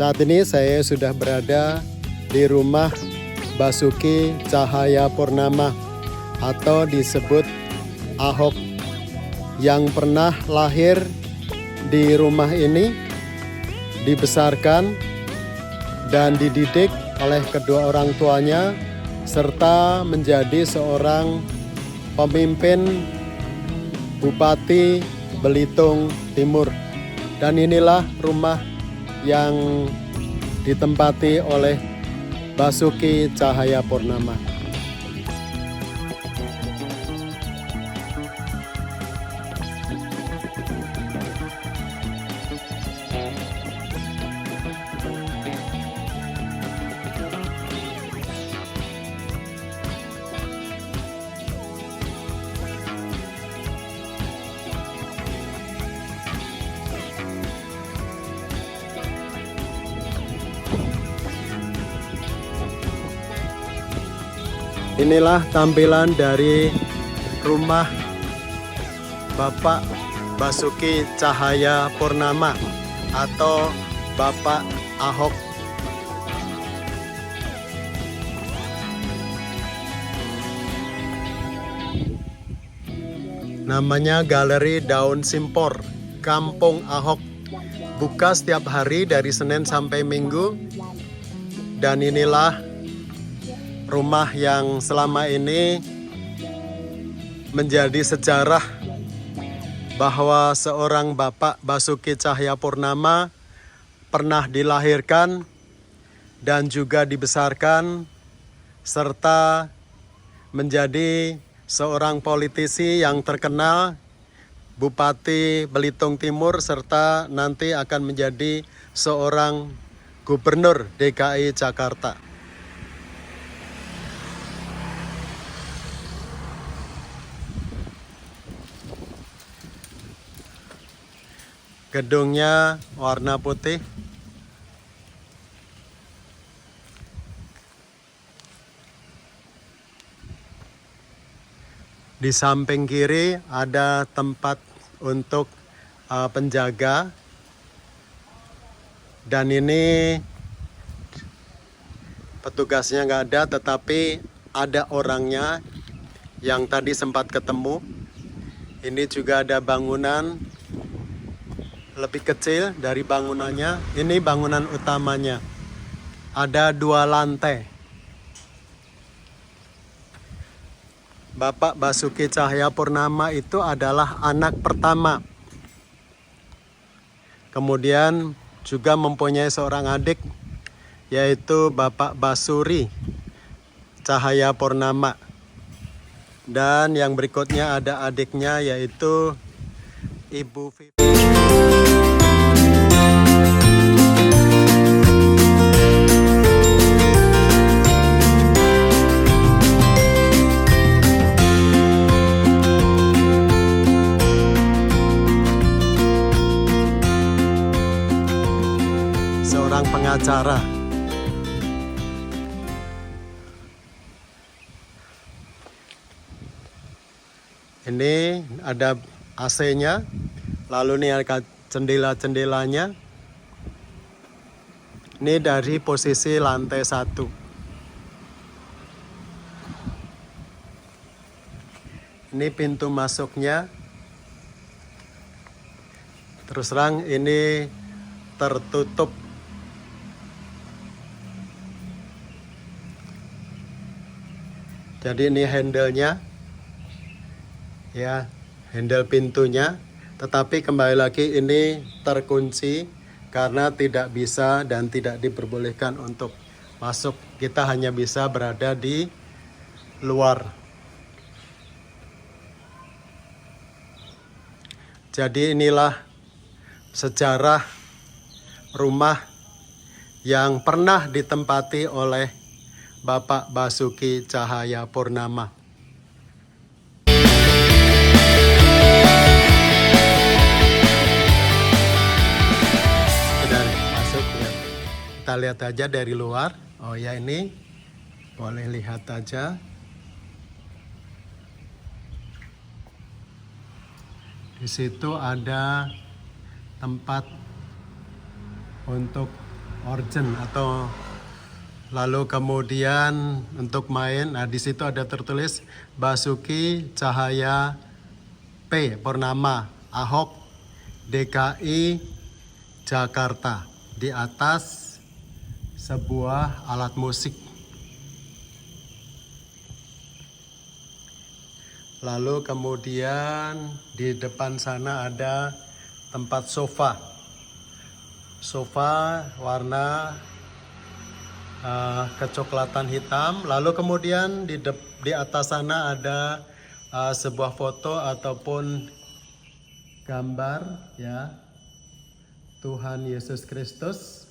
Saat ini saya sudah berada di rumah Basuki Cahayapurnama atau disebut Ahok, yang pernah lahir di rumah ini, dibesarkan dan dididik oleh kedua orang tuanya, serta menjadi seorang pemimpin Bupati Belitung Timur. Dan inilah rumah yang ditempati oleh Basuki Cahayapurnama. Inilah tampilan dari rumah Bapak Basuki Cahayapurnama atau Bapak Ahok. Namanya Galeri Daun Simpor, Kampung Ahok. Buka setiap hari dari Senin sampai Minggu. Dan inilah rumah yang selama ini menjadi sejarah bahwa seorang Bapak Basuki Cahayapurnama pernah dilahirkan dan juga dibesarkan serta menjadi seorang politisi yang terkenal, Bupati Belitung Timur, serta nanti akan menjadi seorang Gubernur DKI Jakarta. Gedungnya warna putih. Di samping kiri ada tempat untuk penjaga. Dan ini petugasnya nggak ada, tetapi ada orangnya yang tadi sempat ketemu. Ini juga ada bangunan lebih kecil dari bangunannya. Ini bangunan utamanya. Ada 2 lantai. Bapak Basuki Cahayapurnama itu adalah anak pertama. Kemudian juga mempunyai seorang adik, yaitu Bapak Basuri Cahayapurnama. Dan yang berikutnya ada adiknya, yaitu Ibu Vivi. Seorang pengacara. Ini ada AC-nya. Lalu ini ada jendela-jendelanya. Ini dari posisi lantai 1. Ini pintu masuknya. Terus terang ini tertutup. Jadi ini handle-nya. Ya, handle pintunya. Tetapi kembali lagi ini terkunci karena tidak bisa dan tidak diperbolehkan untuk masuk. Kita hanya bisa berada di luar. Jadi inilah sejarah rumah yang pernah ditempati oleh Bapak Basuki Cahayapurnama. Kita lihat aja dari luar. Oh ya, ini boleh lihat aja. Di situ ada tempat untuk Origin atau lalu kemudian untuk main, nah di situ ada tertulis Basuki Cahaya P. Purnama Ahok DKI Jakarta di atas sebuah alat musik. Lalu kemudian di depan sana ada tempat sofa. Sofa warna kecoklatan hitam. Lalu kemudian di atas sana ada sebuah foto ataupun gambar ya Tuhan Yesus Kristus.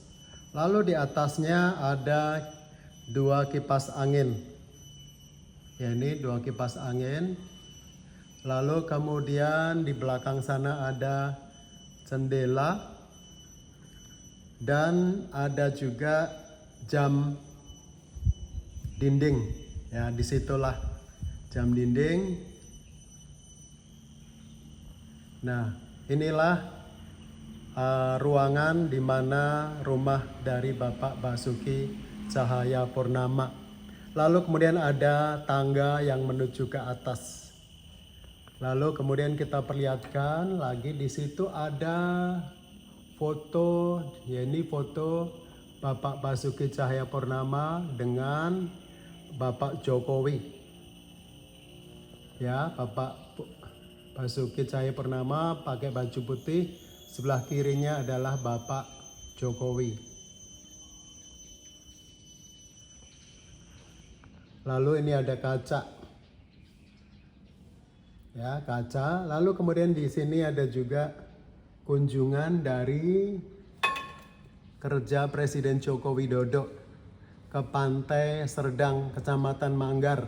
Lalu di atasnya ada 2 kipas angin. Ya, ini 2 kipas angin. Lalu kemudian di belakang sana ada jendela dan ada juga jam dinding. Ya, disitulah jam dinding. Nah, inilah ruangan di mana rumah dari Bapak Basuki Cahaya Purnama. Lalu kemudian ada tangga yang menuju ke atas. Lalu kemudian kita perlihatkan lagi di situ ada foto, ya ini foto Bapak Basuki Cahaya Purnama dengan Bapak Jokowi. Ya, Bapak Basuki Cahaya Purnama pakai baju putih, sebelah kirinya adalah Bapak Jokowi. Lalu ini ada kaca. Ya, kaca. Lalu kemudian di sini ada juga kunjungan dari kerja Presiden Joko Widodo ke Pantai Serdang, Kecamatan Manggar,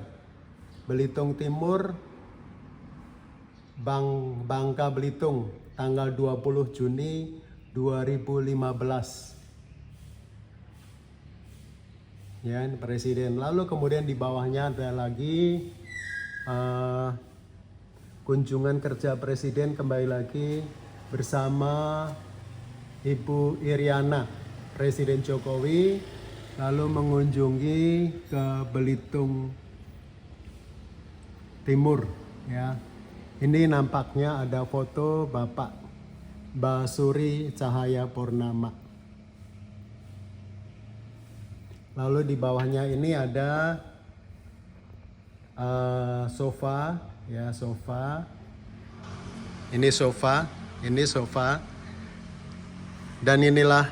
Belitung Timur, Bangka Belitung, tanggal 20 Juni 2015. Ya, ini Presiden. Lalu kemudian di bawahnya ada lagi kunjungan kerja Presiden kembali lagi bersama Ibu Iriana, Presiden Jokowi, lalu mengunjungi ke Belitung Timur. Ya, ini nampaknya ada foto Bapak Basuki Cahaya Purnama. Lalu di bawahnya ini ada sofa. Ya, sofa. Ini sofa, ini sofa. Dan inilah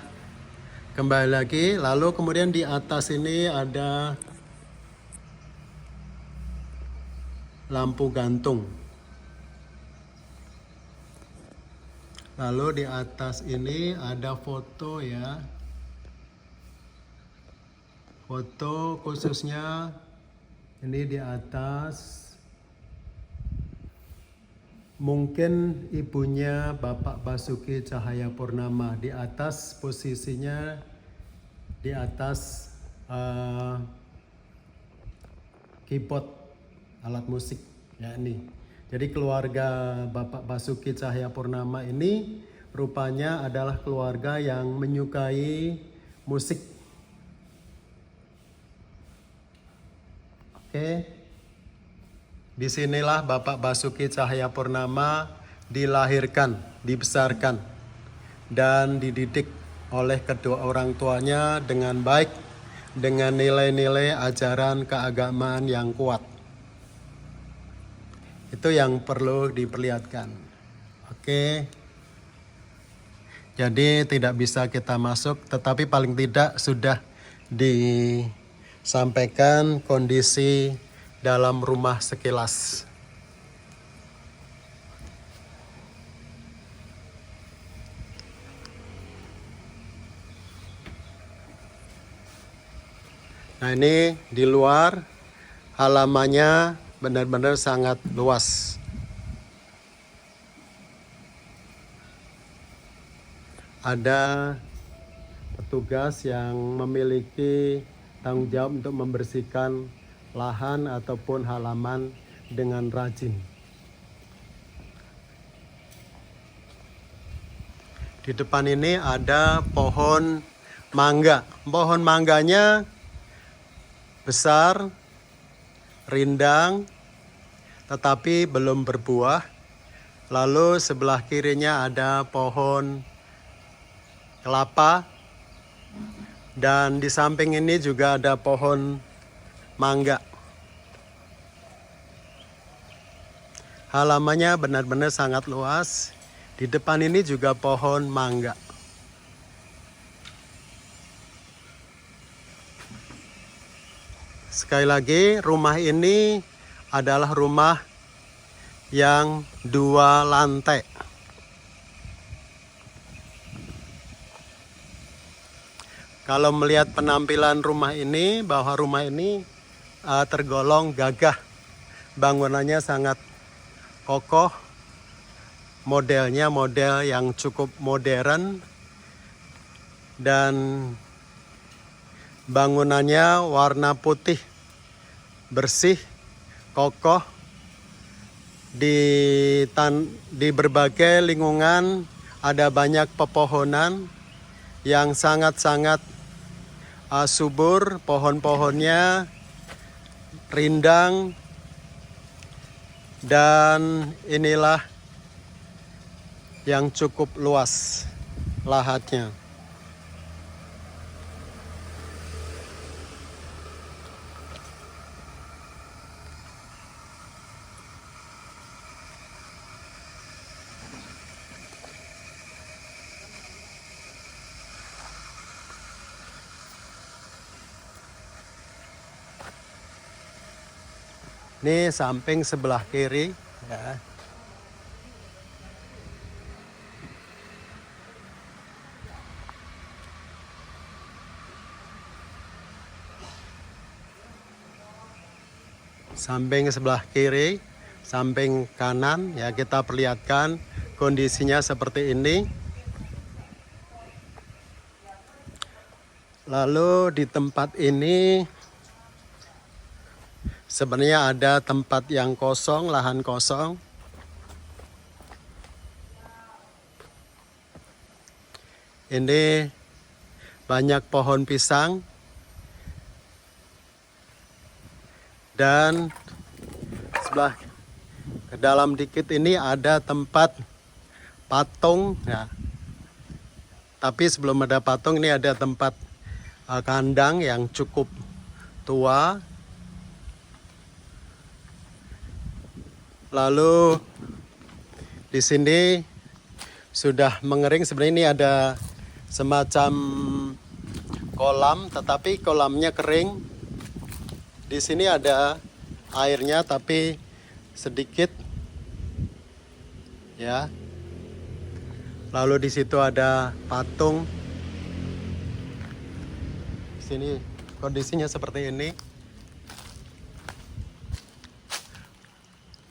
kembali lagi. Lalu kemudian di atas ini ada lampu gantung. Lalu di atas ini ada foto ya. Foto khususnya ini di atas. Mungkin ibunya Bapak Basuki Cahaya Purnama di atas, posisinya di atas keyboard alat musik ya ini. Jadi keluarga Bapak Basuki Cahaya Purnama ini rupanya adalah keluarga yang menyukai musik. Oke. Disinilah Bapak Basuki Cahaya Purnama dilahirkan, dibesarkan, dan dididik oleh kedua orang tuanya dengan baik, dengan nilai-nilai ajaran keagamaan yang kuat. Itu yang perlu diperlihatkan. Oke. Jadi tidak bisa kita masuk, tetapi paling tidak sudah disampaikan kondisi dalam rumah sekilas. Nah, ini di luar halamannya benar-benar sangat luas. Ada petugas yang memiliki tanggung jawab untuk membersihkan lahan ataupun halaman dengan rajin. Di depan ini ada pohon mangga. Pohon mangganya besar, rindang, tetapi belum berbuah. Lalu sebelah kirinya ada pohon kelapa, dan di samping ini juga ada pohon mangga. Halamannya benar-benar sangat luas. Di depan ini juga pohon mangga. Sekali lagi, rumah ini adalah rumah yang 2 lantai. Kalau melihat penampilan rumah ini, bahwa rumah ini tergolong gagah. Bangunannya sangat kokoh. Modelnya model yang cukup modern. Dan bangunannya warna putih, bersih, kokoh. Di berbagai lingkungan ada banyak pepohonan yang sangat-sangat subur, pohon-pohonnya rindang, dan inilah yang cukup luas lahannya. Ini samping sebelah kiri, ya. Samping sebelah kiri, samping kanan, ya, kita perlihatkan kondisinya seperti ini. Lalu di tempat ini sebenarnya ada tempat yang kosong, lahan kosong. Ini banyak pohon pisang. Dan sebelah ke dalam dikit ini ada tempat patung. Ya. Tapi sebelum ada patung, ini ada tempat kandang yang cukup tua. Lalu di sini sudah mengering. Sebenarnya ini ada semacam kolam, tetapi kolamnya kering. Di sini ada airnya, tapi sedikit, ya. Lalu di situ ada patung. Di sini kondisinya seperti ini.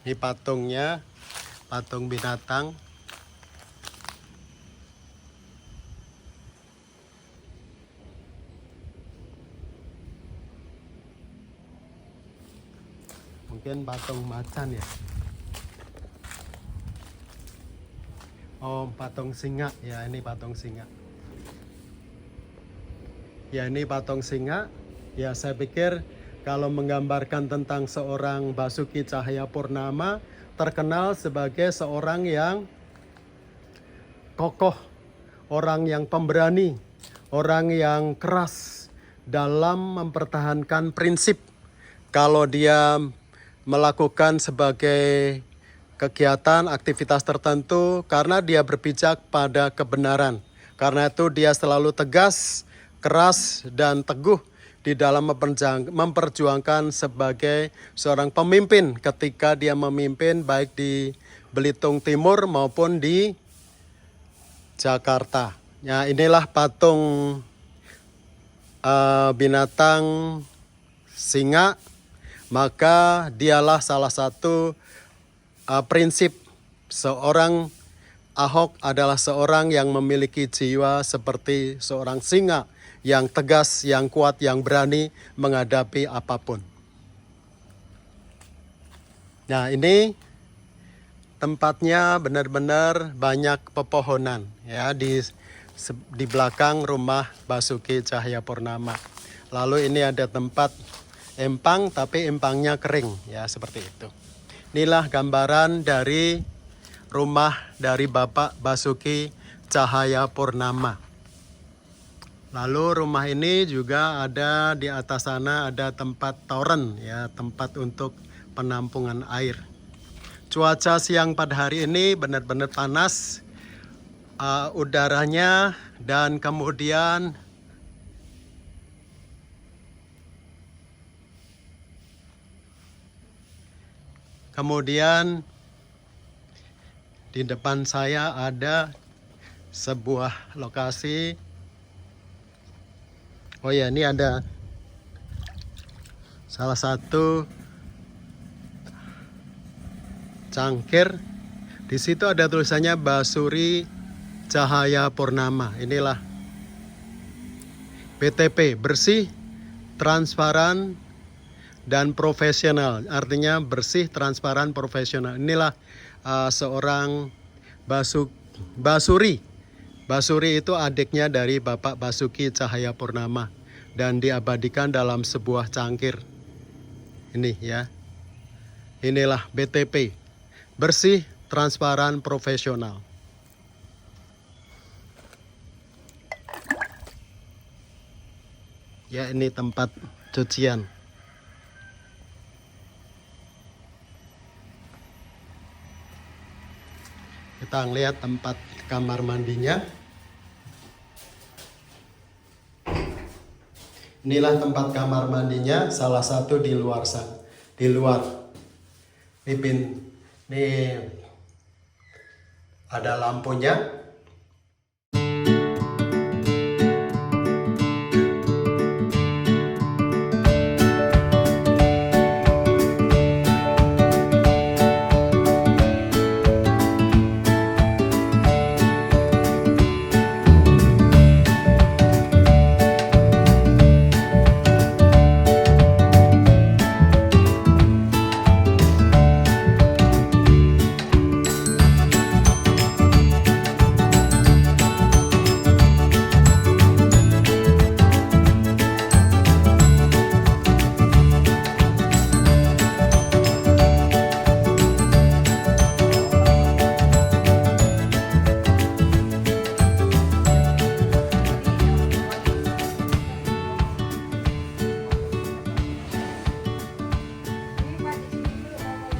Ini patungnya, patung binatang. Mungkin patung macan, ya. Oh, patung singa. Ya, ini patung singa. Ya, ini patung singa. Ya, saya pikir kalau menggambarkan tentang seorang Basuki Cahayapurnama, terkenal sebagai seorang yang kokoh, orang yang pemberani, orang yang keras dalam mempertahankan prinsip. Kalau dia melakukan sebagai kegiatan, aktivitas tertentu, karena dia berpijak pada kebenaran. Karena itu dia selalu tegas, keras, dan teguh di dalam memperjuangkan sebagai seorang pemimpin ketika dia memimpin baik di Belitung Timur maupun di Jakarta. Ya, inilah patung binatang singa. Maka dialah salah satu prinsip seorang Ahok adalah seorang yang memiliki jiwa seperti seorang singa, yang tegas, yang kuat, yang berani menghadapi apapun. Nah, ini tempatnya benar-benar banyak pepohonan, ya. Di di belakang rumah Basuki Cahayapurnama. Lalu ini ada tempat empang, tapi empangnya kering ya, seperti itu. Inilah gambaran dari rumah dari Bapak Basuki Cahayapurnama. Lalu rumah ini juga ada di atas sana ada tempat toren ya, tempat untuk penampungan air. Cuaca siang pada hari ini benar-benar panas, udaranya, dan kemudian di depan saya ada sebuah lokasi. Oh ya, ini ada salah satu cangkir. Di situ ada tulisannya Basuki Cahayapurnama. Inilah BTP, bersih, transparan, dan profesional. Artinya bersih, transparan, profesional. Inilah seorang Basuri. Basuri itu adiknya dari Bapak Basuki Cahayapurnama dan diabadikan dalam sebuah cangkir. Ini ya. Inilah BTP. Bersih, transparan, profesional. Ya, ini tempat cucian. Kita lihat tempat kamar mandinya. Inilah tempat kamar mandinya, salah satu di luar sana, di luar. Ini ada lampunya.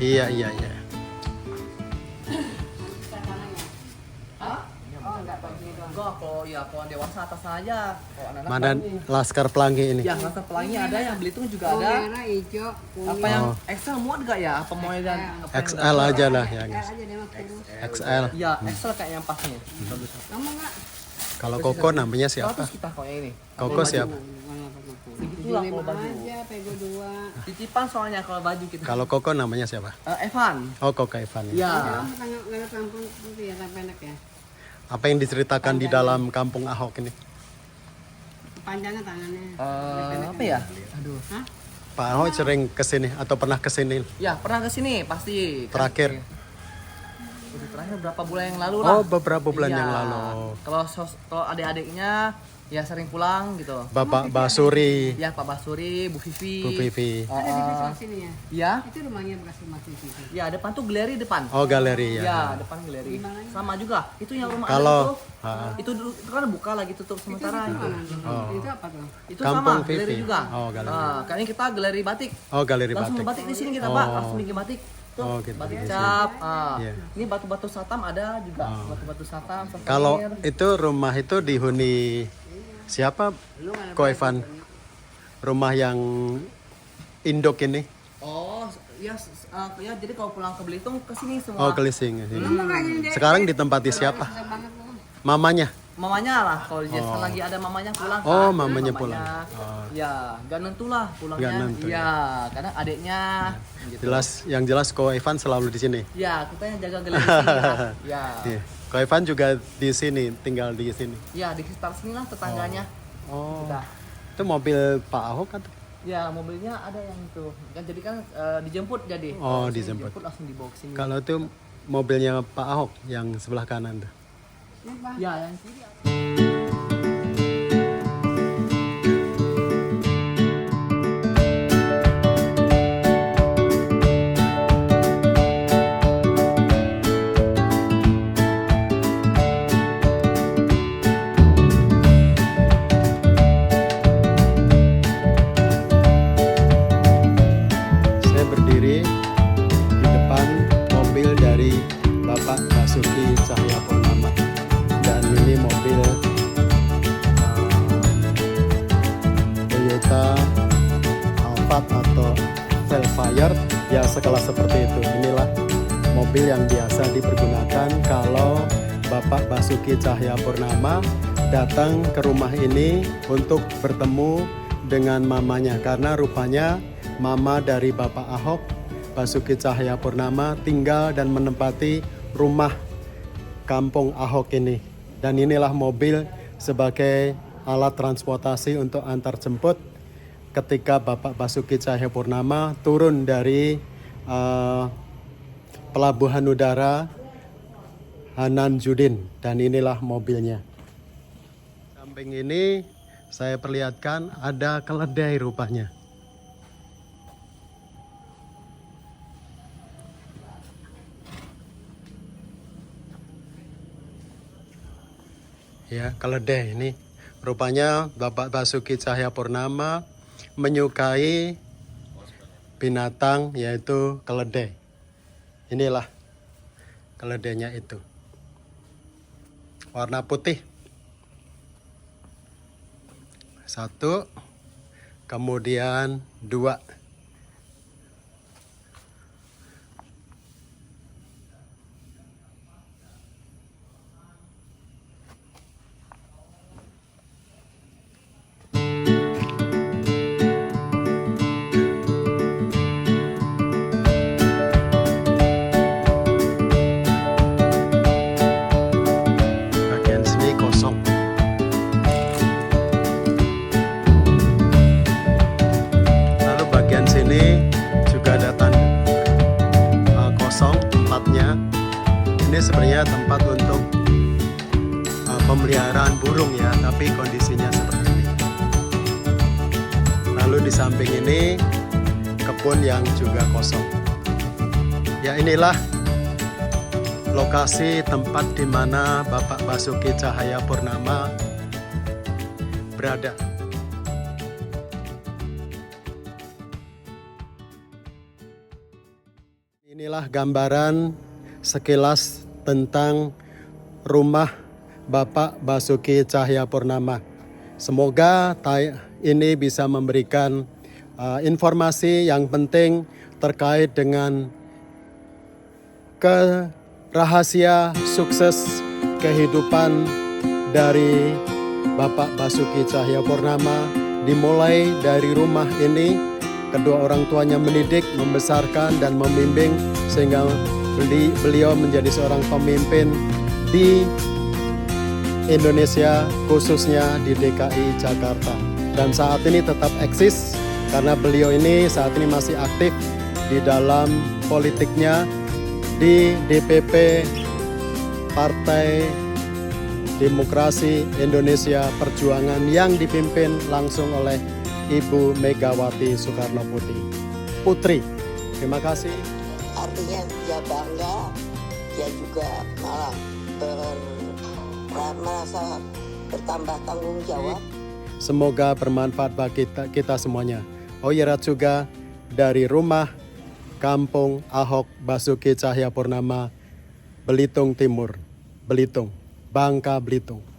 Iya. Enggak, kalau dewasa atas aja. Anak Mana Laskar Pelangi ini? ya, Laskar Pelangi ada, yang Belitung juga ada. Merah, hijau, kuning. Apa yang XL muat gak ya? Apa mau yang XL aja lah ya guys. aja deh, Mas, kurus. XL. Ya, XL kayak yang pasnya. Bagus. Kamu enggak? Kalau Koko namanya siapa? 100 kita kok yang ini. Koko siapa? Segitulah kalau baju. aja, pego 2. Titipan soalnya kalau baju kita. Kalau Koko namanya siapa? Evan. Oh, Koko Evan. Ya. Ya. Kamu nggak kampung itu ya, sampai pendek ya. Apa yang diceritakan di dalam kampung Ahok ini? Panjangnya tangannya. Apa ya? Aduh. Hah? Pak Ahok sering kesini atau pernah kesini? Ya, pernah ke sini pasti. Terakhir? Udah terakhir berapa bulan yang lalu lah. Oh, beberapa bulan Iya. yang lalu. Kalau adik-adiknya ya sering pulang gitu. Bapak Basuri, Ya, Pak Basuri, Bu Vivi. Bu Vivi. Ada di sebelah sini ya. Ya. Itu rumahnya bekas rumah sisi. Ya, depan tuh galeri depan. Oh, galeri ya. Ya, depan galeri. Sama juga. Itu yang rumah Kalau- itu dulu itu kan buka lagi tutup sementara itu. Itu apa tuh? Itu Kampung sama galeri Vivi. juga. Oh, galeri. Kayaknya kita galeri batik. Oh, galeri Langsung batik. batik di sini kita, Pak. Langsung bikin batik. Tuh, Oh, gitu. batik Di cap. Iya. Ini batu-batu satam ada juga. Batu-batu satam. Kalau souvenir. itu rumah itu dihuni siapa? Ko Evan. Rumah yang induk ini. Oh, ya, ya jadi kalau pulang ke Belitung ke sini semua. Oh, Kelising. Kamu nggak gini deh. Sekarang ditempati siapa? Susah banget loh. Mamanya. Mamanya lah, kalau Jason lagi ada mamanya pulang. Oh, kan? mamanya pulang. Ya, gak nentu lah pulangnya. Gak nentu, ya, karena adiknya. Gitu. Yang jelas Ko Evan selalu di sini. Ya, kita yang jaga galeri sini lah. Ya. Iya. Ko Evan juga di sini, tinggal di sini. Ya, di sekitar sini lah tetangganya. Oh. Kita. Itu mobil Pak Ahok kan? Ya, mobilnya ada yang itu. Kan jadi kan dijemput jadi. Oh, Langsung dijemput. langsung dibawa ke sini. Kalau itu mobilnya Pak Ahok yang sebelah kanan tuh. Ini, Pak. Ya, yang kiri. Saya berdiri di depan mobil dari Bapak Basuki Cahayapurnama, dan ini mobil Toyota Alphard atau Velfire ya, sekelas seperti itu. Inilah mobil yang biasa dipergunakan kalau Bapak Basuki Cahayapurnama datang ke rumah ini untuk bertemu dengan mamanya, karena rupanya mama dari Bapak Ahok, Basuki Cahayapurnama, tinggal dan menempati rumah kampung Ahok ini. Dan inilah mobil sebagai alat transportasi untuk antar jemput ketika Bapak Basuki Cahayapurnama turun dari Pelabuhan Udara Hanan Judin, dan inilah mobilnya. Samping ini saya perlihatkan ada keledai rupanya. Ya, keledai ini rupanya Bapak Basuki Cahayapurnama menyukai binatang yaitu keledai. Inilah keledainya itu. Warna putih. 1, kemudian 2. Bagian sini kosong. Lalu bagian sini juga ada kosong tempatnya. Ini sebenarnya tempat untuk pemeliharaan burung ya, tapi kondisinya seperti ini. Lalu di samping ini kebun yang juga kosong. Ya, inilah lokasi tempat di mana Bapak Basuki Cahayapurnama berada. Inilah gambaran sekilas tentang rumah Bapak Basuki Cahayapurnama. Semoga ini bisa memberikan informasi yang penting terkait dengan rahasia sukses kehidupan dari Bapak Basuki Cahayapurnama, dimulai dari rumah ini. Kedua orang tuanya mendidik, membesarkan, dan membimbing sehingga beliau menjadi seorang pemimpin di Indonesia, khususnya di DKI Jakarta. Dan saat ini tetap eksis karena beliau ini saat ini masih aktif di dalam politiknya di DPP Partai Demokrasi Indonesia Perjuangan yang dipimpin langsung oleh Ibu Megawati Soekarno Putri. Terima kasih. Artinya dia bangga, dia juga malah merasa bertambah tanggung jawab. Semoga bermanfaat bagi kita semuanya. Oyerat juga dari rumah kampung Ahok Basuki Cahayapurnama, Belitung Timur, Belitung, Bangka Belitung.